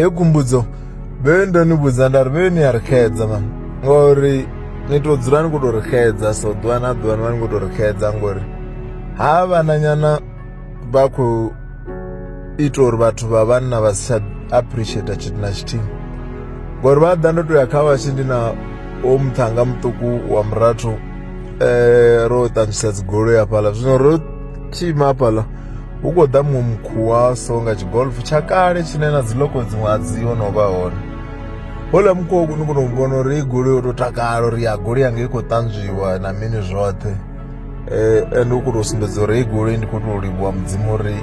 Kumbudzo bendo ni vhudza ndari vheni ya ri xedza man ngori ni to dzula ni kuto ri xedza so ḓuvha na ḓuvha ni vha ni kuto ri xedza ngori ha vhananyana vha khou ita uri vhathu vha vhanna vha si tsha appreciate tshithu na tshithihi ngori vha ḓa ndo to ya kha vhashi ndi na o muthanga muṱuku wa murathu ro ṱanzwisa dzigoloi hafhaḽa zwino ro tshima hafhaḽa hu khou ḓa muṅwe mukhuwa so nga tshigolf tsha kale tshine na dziloko dziṅwe a dzi ho no vha hone houḽa mukhuwa ni kona u vhona uri i goloi yo to takala uri ya goloi yanga i khou ṱanzwiwa na mini zwoṱhe ende u khou tou sumbedza uri i goloi ndi khou tou livhuwa mudzimu uri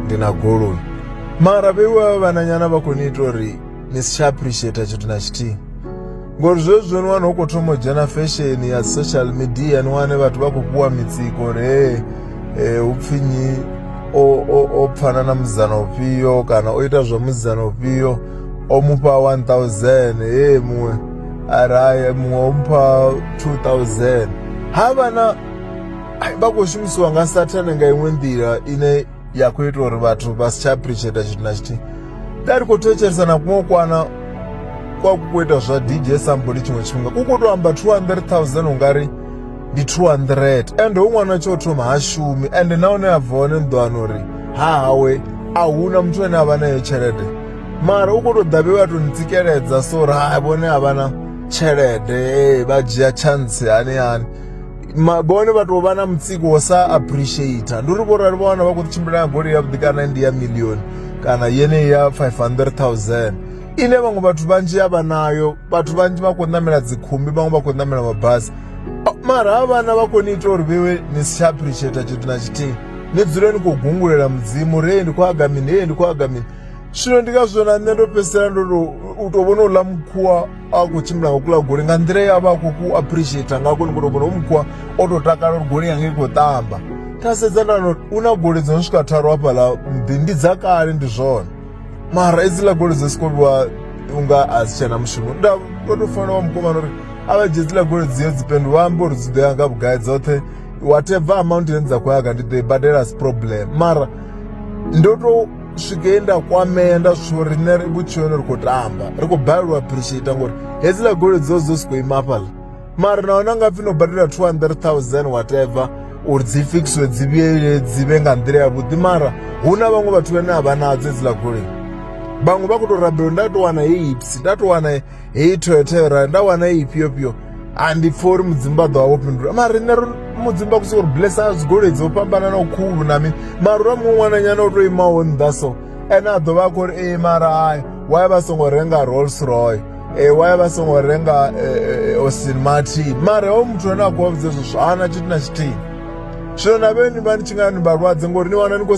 ndi na goloi mara vheiwa vhananyana vha khou ni ita uri ni si tsha appreciate tshithu na tshithihi ngori zwezwo ni wana hu khou thoma u dzhena fashion ya social media ni wane vhathu vha khou fhiwa mitsiko uri hu pfhi nyi o pfana na musidzana ufhio kana o ita zwa musidzana ufhio o mufha 1000 muṅwe araye muṅwe o mupha 2000 ha vhana vha khou shumisiwa nga sathane nga iṅwe nḓila ine ya khou ita uri vhathu vha si tsha appreciate tshithu na tshithihi nda ri khou thetshelesa na kuṅwe kwana kwa ku khou ita zwa DJ Somebody tshiṅwe tshifhinga ku khou tou amba 200,000 ungari ndi 200 ende hu ṅwana tsho thoma ha shumi ende na hone a bva hone ni ḓo wana uri hawe a huna muthu ane a vha nayo tshelede mara u khou tou ḓa vhe vha tou ni tsikeledza so uri ha vhone a vha na tshelede vha dzhia chance hani hani vhone vha tou vha na mutsiko wa sa appreciate ndi uri vhorali vha wana vha khou tshimbila na goloi yavhuḓi kana ndi ya million kana yeneyi ya 500,000 ine vhaṅwe vhathu vhanzhi a vha nayo vhathu vhanzhi vha khou ṋamela dzikhumbi vhaṅwe vha khou ṋamela mabasi mara ha vhana vha khou ni ita uri vhewe ni si tsha appreciate tshithu na tshithihi ni dzule ni khou gungulela mudzimu uri ndi khou aga mini ndi khou aga mini zwino ndi ngazwo na nṋe ndo fhedzisela ndo tou vhona uḽa mukhuwa a khou tshimbila nga kuḽa goloi nga nḓila ya vha a khou ku appreciate ngako ni khou tou vhona u mukhuwa o tou takala uri goloi yanga i khou ṱamba nda sedza nda no u na goloi dzo no swika tharu hafhaḽa muḓi ndi dza kale ndi zwone mara edziḽa goloi dzo sikoviwa unga a si tshena mushumo nda tou fanela wa mukomana uri a vha dzhie dziḽa goloi dziyo dzipendu vha amba uri dzi ḓo ya nga vhugai dzoṱhe whatever amount ine dza khou yaga ndi ḓo i badela si problem mara ndo tou swike nda kwamea nda zwitsho uri nne vhutshiloni ri khou tamba ri khou balelwa appreciate ngori hedziḽa goloi dzo dzo si khou ima hafhaḽa mara nahone nga pfhi no badela 200,000 whatever uri dzi fikisiwe dzi vhuyele dzi vhe nga nḓila yavhuḓi mara hu na vhaṅwe vhathu vhane a vha nadzo hedziḽa goloi vhaṅwe vha khou tou rabela nda tou wana heyi ipsi nda tou wana heyi toyota nda wana heyi pfhiopfhio a ndi pfha uri mudzimu vha ḓo vha vho fhindula mara rine mudzimu vha khou sokou ri blessa dzigoloi dzo fhambananaho khulu na mini mara ura muṅwe ṅwananyana o tou imaho nnḓa so ene a ḓo vha a khou ri mara hayi waya vha songo renga Rolls Roy waya vha songo renga Austin Martin mara hoyo muthu ane a khou vha vhudza hezwo hana tshithu na tshithihi zwino na vheni vha ni tshi nga ni vhalwadze ngori ni wana ni khou